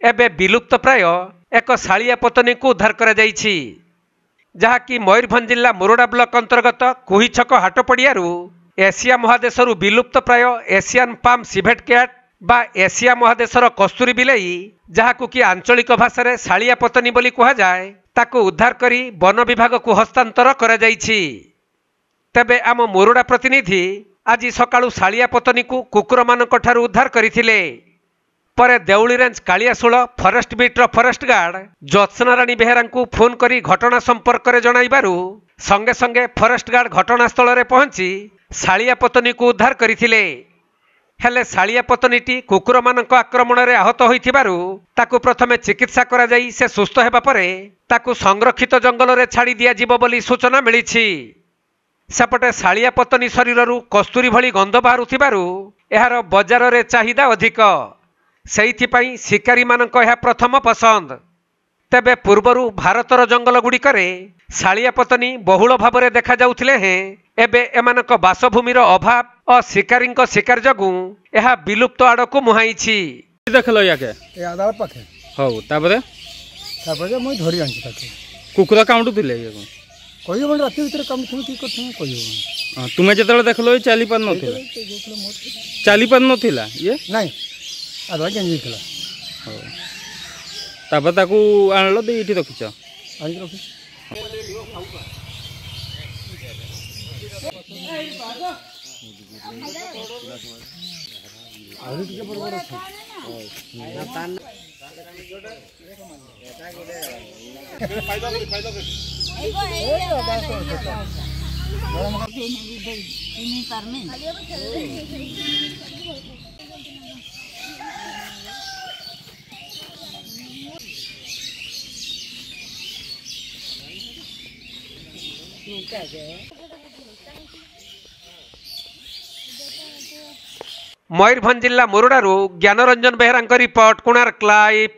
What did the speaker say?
एबे विलुप्त प्राय एक शालिया पतनी को उद्धार करा जाइछि जहाँकि मयूरभंज जिला मुरुडा ब्लॉक अंतर्गत कुहीछक हाटपड़ियारू एशिया महादेशरू विलुप्त प्राय एशियन पाम सिभेट कैट बा एशिया महादेशर कस्तूरी बिलाई जहाकू कि आंचलिक भाषा रे शालिया पतनी बोली कहा जाए ताकू उद्धार करी वन विभाग को हस्तांतर करा जाइछि। तेबे आम मुरुडा प्रतिनिधि आज सकाळू शालिया पतनी को कुकुर मानक ठारू उद्धार करथिले। परे Deuli range Kaliashul forest beat forest guard Jyotsna Rani Behera को फोन करी घटना संपर्क में जणाइबारू संगे संगे फरेस्ट गार्ड घटनास्थल में पहुंची शालिया पतनी को उद्धार करथिले। हेले शालिया पतनीटी कुकुर मानक आक्रमण में आहत होइथिबारू ताकू प्रथमे चिकित्सा करा जाई से सुस्थ हेबा परे ताकू संरक्षित जंगल में छाड़ी दिया जिवो बोली सूचना मिलिछि। सेपटे शालिया पतनी शरीररू कस्तूरी भली गंध बाहारुथिबारू एहार बजार रे चाहिदा अधिक, सेइथिपाई शिकारी मानक यह प्रथम पसंद। तेबे पूर्वरू भारतर जंगल गुड़िकरे शालिया पतनी बहुल भाव में देखा जाउथिले हैं एबे एमानक बासभूमिर अभाव और शिकारी शिकार जगू यह विलुप्त आड़ को मुहाईछि। देखलो याके ए आदार पाखे हौ तापरे मुई धरी आंची ताके कुकुर काउंटुथिले याको कहियो मन राति भीतर काम थुम की करथुम कहियो तुमे जेतले देखलो चाली पार नथिला चाली पार नथिला ये नहीं आदा गेंजी थिला हौ तापर ताकू आनलो दे इठी रखिछ आइ रखि आइ टिके बरोबर अछि मयूरभंज जिला मुरुडारू ज्ञानरंजन बेहेरा रिपोर्ट कोणार्क लाइव।